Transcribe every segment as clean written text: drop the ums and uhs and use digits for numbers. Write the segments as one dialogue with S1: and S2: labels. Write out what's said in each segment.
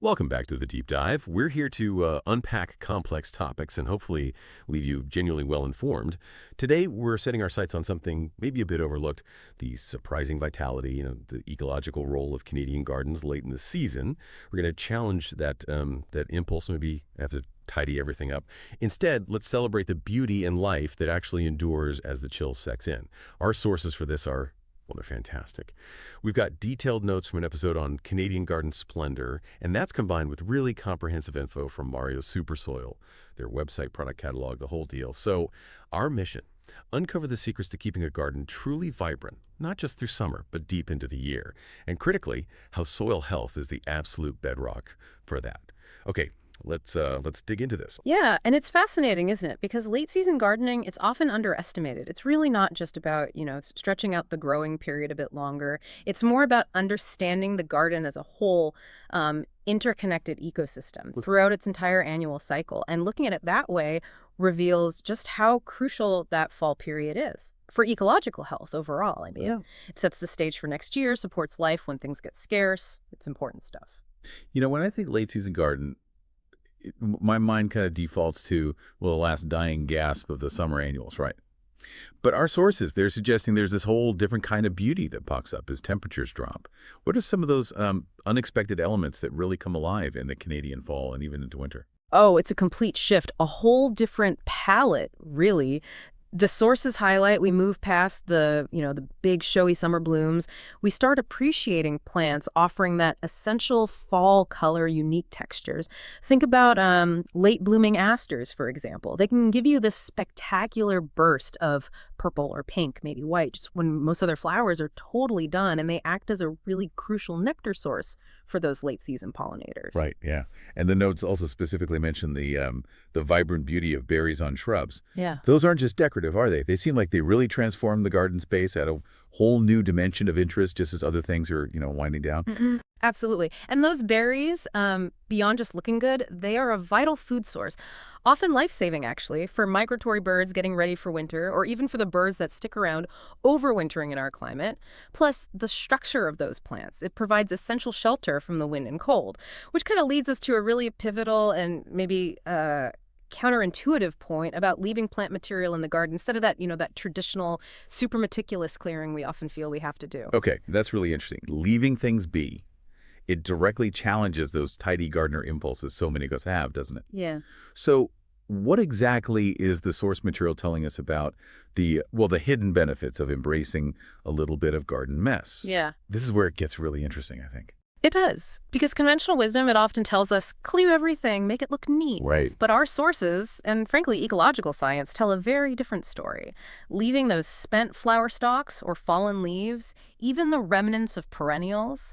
S1: Welcome back to the Deep Dive. We're here to unpack complex topics and hopefully leave you genuinely well informed. Today, we're setting our sights on something maybe a bit overlooked, the surprising vitality, the ecological role of Canadian gardens late in the season. We're going to challenge that impulse, maybe have to tidy everything up. Instead, let's celebrate the beauty and life that actually endures as the chill sets in. Our sources for this are, well, they're fantastic. We've got detailed notes from an episode on Canadian garden splendor, and that's combined with really comprehensive info from Mario's Super Soil, their website, product catalog, the whole deal. So our mission, uncover the secrets to keeping a garden truly vibrant, not just through summer, but deep into the year. And critically, how soil health is the absolute bedrock for that. Okay, let's dig into this.
S2: Yeah, and it's fascinating, isn't it? Because late season gardening, it's often underestimated. It's really not just about, stretching out the growing period a bit longer. It's more about understanding the garden as a whole, interconnected ecosystem throughout its entire annual cycle. And looking at it that way reveals just how crucial that fall period is for ecological health overall. It sets the stage for next year, supports life when things get scarce. It's important stuff.
S3: When I think late season garden, my mind kind of defaults to, well, the last dying gasp of the summer annuals, right? But our sources, they're suggesting there's this whole different kind of beauty that pops up as temperatures drop. What are some of those unexpected elements that really come alive in the Canadian fall and even into winter?
S2: Oh, it's a complete shift, a whole different palette, really. The sources highlight, we move past the big showy summer blooms. We start appreciating plants offering that essential fall color, unique textures. Think about late blooming asters, for example. They can give you this spectacular burst of purple or pink, maybe white, just when most other flowers are totally done, and they act as a really crucial nectar source for those late season pollinators.
S3: Right, yeah. And the notes also specifically mention the vibrant beauty of berries on shrubs.
S2: Yeah.
S3: Those aren't just decorative, are they? They seem like they really transform the garden space, add a whole new dimension of interest just as other things are, winding down.
S2: Mm-hmm. Absolutely. And those berries, beyond just looking good, they are a vital food source. Often life-saving, actually, for migratory birds getting ready for winter, or even for the birds that stick around overwintering in our climate. Plus, the structure of those plants. It provides essential shelter from the wind and cold, which kind of leads us to a really pivotal and maybe counterintuitive point about leaving plant material in the garden instead of that traditional, super meticulous clearing we often feel we have to do.
S3: Okay, that's really interesting. Leaving things be. It directly challenges those tidy gardener impulses so many of us have, doesn't it?
S2: Yeah.
S3: So what exactly is the source material telling us about the hidden benefits of embracing a little bit of garden mess?
S2: Yeah.
S3: This is where it gets really interesting, I think.
S2: It does. Because conventional wisdom, it often tells us, clear everything, make it look neat.
S3: Right.
S2: But our sources, and frankly, ecological science, tell a very different story. Leaving those spent flower stalks or fallen leaves, even the remnants of perennials,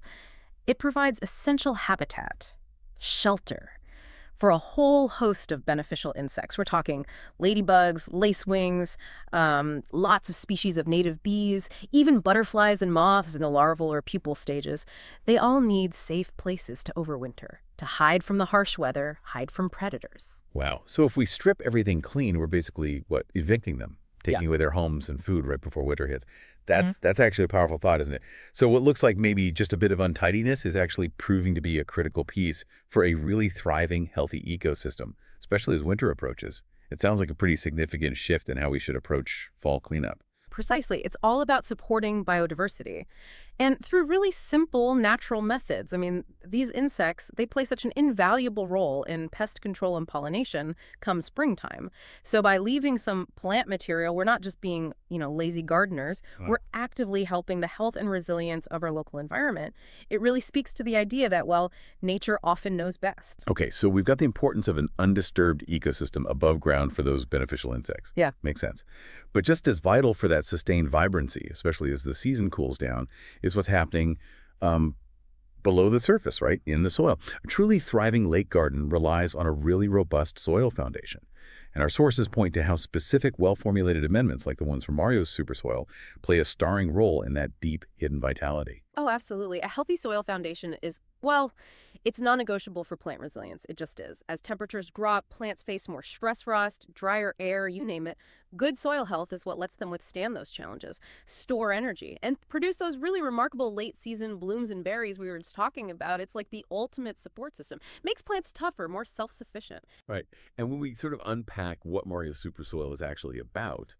S2: it provides essential habitat, shelter, for a whole host of beneficial insects. We're talking ladybugs, lacewings, lots of species of native bees, even butterflies and moths in the larval or pupal stages. They all need safe places to overwinter, to hide from the harsh weather, hide from predators.
S3: Wow. So if we strip everything clean, we're basically, evicting them, taking away their homes and food right before winter hits. That's actually a powerful thought, isn't it? So what looks like maybe just a bit of untidiness is actually proving to be a critical piece for a really thriving, healthy ecosystem, especially as winter approaches. It sounds like a pretty significant shift in how we should approach fall cleanup.
S2: Precisely. It's all about supporting biodiversity. And through really simple, natural methods. These insects, they play such an invaluable role in pest control and pollination come springtime. So by leaving some plant material, we're not just being, lazy gardeners.
S3: Wow.
S2: We're actively helping the health and resilience of our local environment. It really speaks to the idea that, nature often knows best.
S3: Okay, so we've got the importance of an undisturbed ecosystem above ground for those beneficial insects.
S2: Yeah.
S3: Makes sense. But just as vital for that sustained vibrancy, especially as the season cools down, is what's happening below the surface, right, in the soil. A truly thriving lake garden relies on a really robust soil foundation. And our sources point to how specific, well-formulated amendments, like the ones from Mario's Super Soil, play a starring role in that deep, hidden vitality.
S2: Oh, absolutely. A healthy soil foundation is, It's non-negotiable for plant resilience. It just is. As temperatures drop, plants face more stress frost, drier air, you name it. Good soil health is what lets them withstand those challenges, store energy, and produce those really remarkable late-season blooms and berries we were just talking about. It's like the ultimate support system. Makes plants tougher, more self-sufficient.
S1: Right. And when we sort of unpack what Mario's Super Soil is actually about,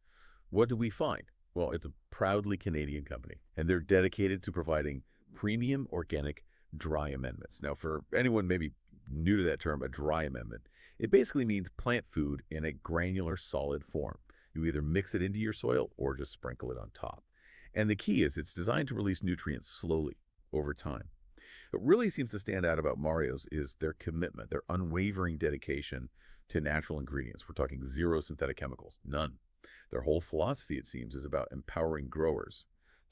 S1: what do we find? Well, it's a proudly Canadian company, and they're dedicated to providing premium organic dry amendments. Now, for anyone maybe new to that term, a dry amendment, it basically means plant food in a granular solid form. You either mix it into your soil or just sprinkle it on top. And the key is it's designed to release nutrients slowly over time. What really seems to stand out about Mario's is their commitment, their unwavering dedication to natural ingredients. We're talking zero synthetic chemicals, none. Their whole philosophy, it seems, is about empowering growers,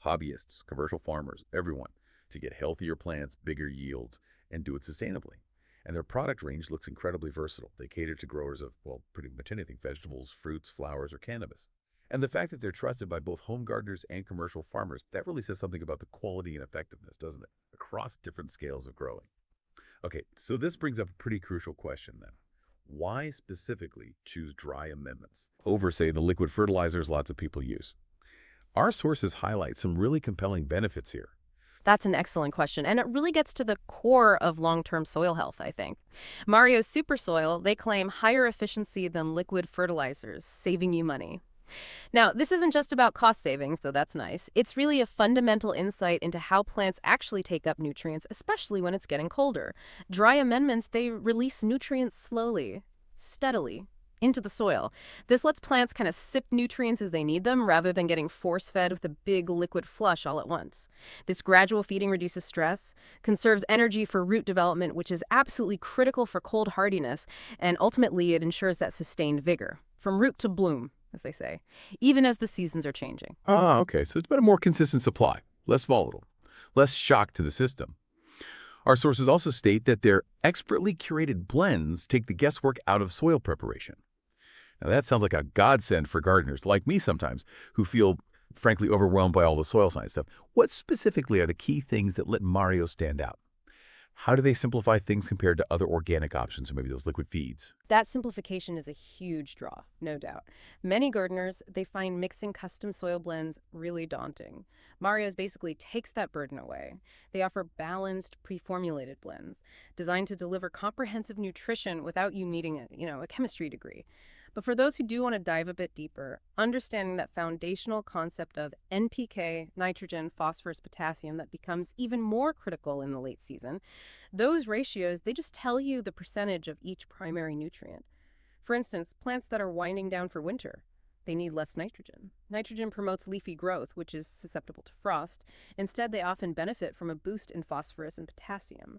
S1: hobbyists, commercial farmers, everyone, to get healthier plants, bigger yields, and do it sustainably. And their product range looks incredibly versatile. They cater to growers of, well, pretty much anything, vegetables, fruits, flowers, or cannabis. And the fact that they're trusted by both home gardeners and commercial farmers, that really says something about the quality and effectiveness, doesn't it? Across different scales of growing. Okay, so this brings up a pretty crucial question then. Why specifically choose dry amendments over, say, the liquid fertilizers lots of people use? Our sources highlight some really compelling benefits here.
S2: That's an excellent question, and it really gets to the core of long-term soil health, I think. Mario's Super Soil, they claim higher efficiency than liquid fertilizers, saving you money. Now, this isn't just about cost savings, though that's nice. It's really a fundamental insight into how plants actually take up nutrients, especially when it's getting colder. Dry amendments, they release nutrients slowly, steadily, into the soil. This lets plants kind of sip nutrients as they need them rather than getting force-fed with a big liquid flush all at once. This gradual feeding reduces stress, conserves energy for root development, which is absolutely critical for cold hardiness, and ultimately it ensures that sustained vigor, from root to bloom, as they say, even as the seasons are changing.
S1: Ah, okay. So it's about a more consistent supply, less volatile, less shock to the system. Our sources also state that their expertly curated blends take the guesswork out of soil preparation. Now, that sounds like a godsend for gardeners, like me sometimes, who feel, frankly, overwhelmed by all the soil science stuff. What specifically are the key things that let Mario stand out? How do they simplify things compared to other organic options, or maybe those liquid feeds?
S2: That simplification is a huge draw, no doubt. Many gardeners, they find mixing custom soil blends really daunting. Mario's basically takes that burden away. They offer balanced, pre-formulated blends, designed to deliver comprehensive nutrition without you needing a chemistry degree. But for those who do want to dive a bit deeper, understanding that foundational concept of NPK, nitrogen, phosphorus, potassium that becomes even more critical in the late season, those ratios, they just tell you the percentage of each primary nutrient. For instance, plants that are winding down for winter, they need less nitrogen. Nitrogen promotes leafy growth, which is susceptible to frost. Instead, they often benefit from a boost in phosphorus and potassium.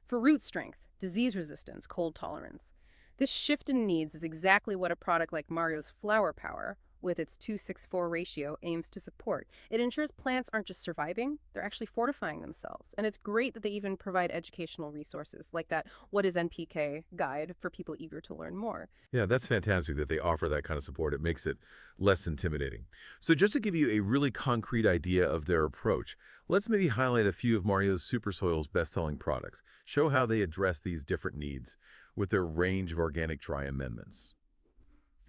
S2: For root strength, disease resistance, cold tolerance, this shift in needs is exactly what a product like Mario's Flower Power, with its 2:6:4 ratio, aims to support. It ensures plants aren't just surviving, they're actually fortifying themselves. And it's great that they even provide educational resources like that What is NPK guide for people eager to learn more.
S1: Yeah, that's fantastic that they offer that kind of support. It makes it less intimidating. So just to give you a really concrete idea of their approach, let's maybe highlight a few of Mario's Super Soil's best-selling products, show how they address these different needs with their range of organic dry amendments.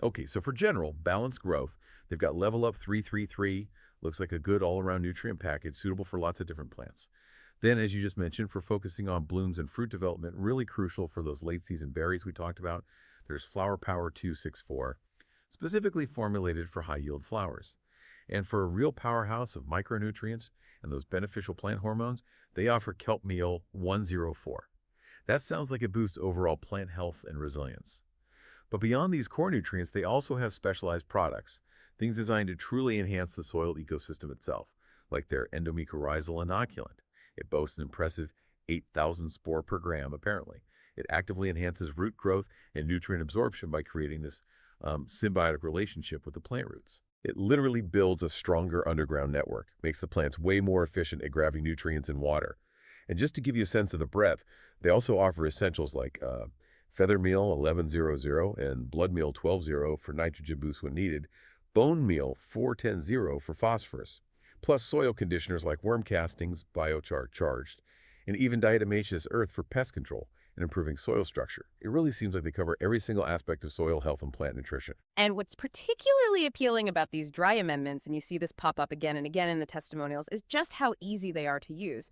S1: Okay, so for general, balanced growth, they've got Level Up 333, looks like a good all-around nutrient package suitable for lots of different plants. Then, as you just mentioned, for focusing on blooms and fruit development, really crucial for those late-season berries we talked about, there's Flower Power 264, specifically formulated for high-yield flowers. And for a real powerhouse of micronutrients and those beneficial plant hormones, they offer Kelp Meal 104. That sounds like it boosts overall plant health and resilience. But beyond these core nutrients, they also have specialized products, things designed to truly enhance the soil ecosystem itself, like their endomycorrhizal inoculant. It boasts an impressive 8,000 spore per gram, apparently. It actively enhances root growth and nutrient absorption by creating this symbiotic relationship with the plant roots. It literally builds a stronger underground network, makes the plants way more efficient at grabbing nutrients and water. And just to give you a sense of the breadth, they also offer essentials like Feather Meal 1100 and Blood Meal 1200 for nitrogen boost when needed, Bone Meal 4100 for phosphorus, plus soil conditioners like worm castings, biochar charged, and even diatomaceous earth for pest control and improving soil structure. It really seems like they cover every single aspect of soil health and plant nutrition.
S2: And what's particularly appealing about these dry amendments, and you see this pop up again and again in the testimonials, is just how easy they are to use.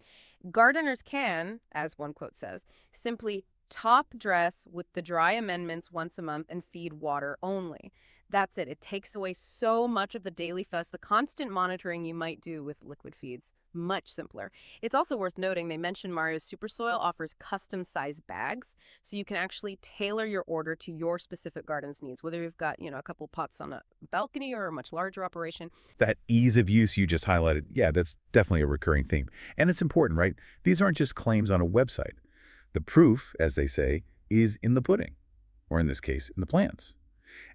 S2: Gardeners can, as one quote says, simply top dress with the dry amendments once a month and feed water only. That's it. It takes away so much of the daily fuss, the constant monitoring you might do with liquid feeds. Much simpler. It's also worth noting they mentioned Mario's Super Soil offers custom-sized bags, so you can actually tailor your order to your specific garden's needs, whether you've got, a couple pots on a balcony or a much larger operation.
S3: That ease of use you just highlighted, yeah, that's definitely a recurring theme. And it's important, right? These aren't just claims on a website. The proof, as they say, is in the pudding, or in this case, in the plants.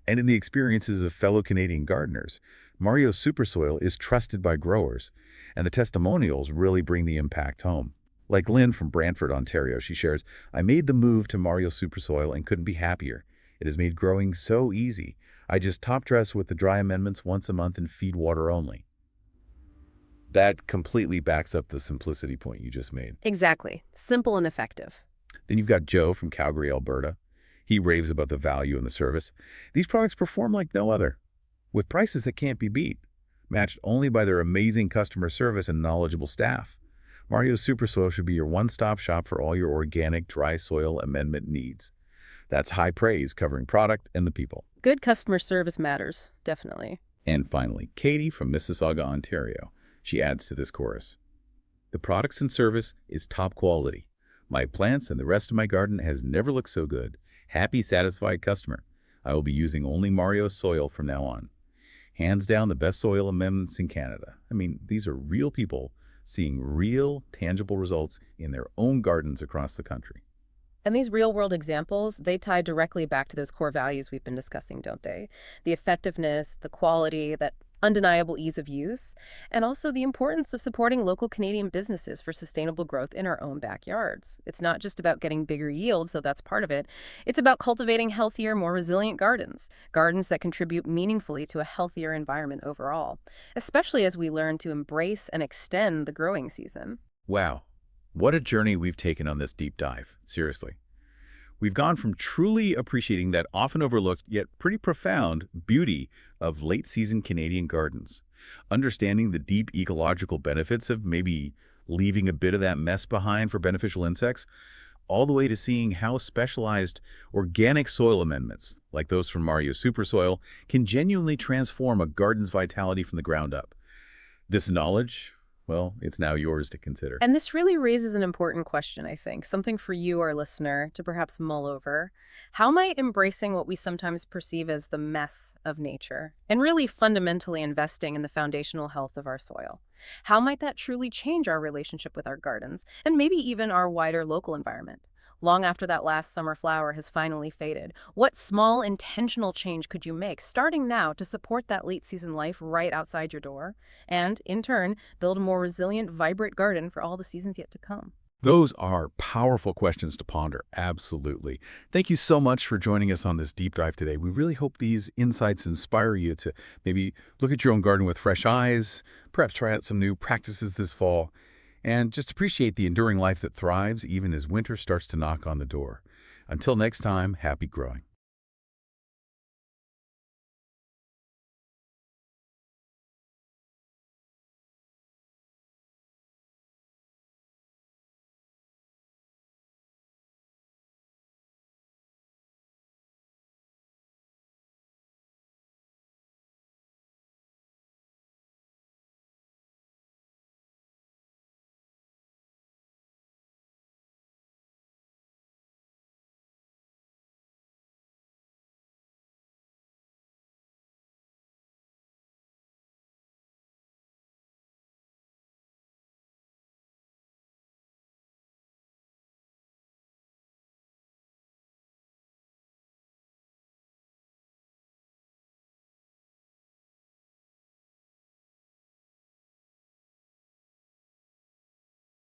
S3: And in the experiences of fellow Canadian gardeners, Mario's Super Soil is trusted by growers, and the testimonials really bring the impact home. Like Lynn from Brantford, Ontario, she shares, "I made the move to Mario's Super Soil and couldn't be happier. It has made growing so easy. I just top dress with the dry amendments once a month and feed water only." That completely backs up the simplicity point you just made.
S2: Exactly. Simple and effective.
S3: Then you've got Joe from Calgary, Alberta. He raves about the value and the service. These products perform like no other, with prices that can't be beat, matched only by their amazing customer service and knowledgeable staff. Mario's Super Soil should be your one-stop shop for all your organic dry soil amendment needs. That's high praise covering product and the people.
S2: Good customer service matters, definitely.
S3: And finally, Katie from Mississauga, Ontario. She adds to this chorus. "The products and service is top quality. My plants and the rest of my garden has never looked so good. Happy, satisfied customer. I will be using only Mario's soil from now on. Hands down the best soil amendments in Canada." I mean, these are real people seeing real, tangible results in their own gardens across the country.
S2: And these real-world examples, they tie directly back to those core values we've been discussing, don't they? The effectiveness, the quality, that undeniable ease of use, and also the importance of supporting local Canadian businesses for sustainable growth in our own backyards. It's not just about getting bigger yields, though that's part of it. It's about cultivating healthier, more resilient gardens that contribute meaningfully to a healthier environment overall, especially as we learn to embrace and extend the growing season.
S3: Wow, what a journey we've taken on this deep dive, seriously. We've gone from truly appreciating that often overlooked yet pretty profound beauty of late-season Canadian gardens, understanding the deep ecological benefits of maybe leaving a bit of that mess behind for beneficial insects, all the way to seeing how specialized organic soil amendments, like those from Mario's Super Soil, can genuinely transform a garden's vitality from the ground up. This knowledge, well, it's now yours to consider.
S2: And this really raises an important question, I think, something for you, our listener, to perhaps mull over. How might embracing what we sometimes perceive as the mess of nature, and really fundamentally investing in the foundational health of our soil, how might that truly change our relationship with our gardens, and maybe even our wider local environment? Long after that last summer flower has finally faded, what small intentional change could you make starting now to support that late season life right outside your door and, in turn, build a more resilient, vibrant garden for all the seasons yet to come?
S3: Those are powerful questions to ponder, absolutely. Thank you so much for joining us on this deep dive today. We really hope these insights inspire you to maybe look at your own garden with fresh eyes, perhaps try out some new practices this fall, and just appreciate the enduring life that thrives even as winter starts to knock on the door. Until next time, happy growing.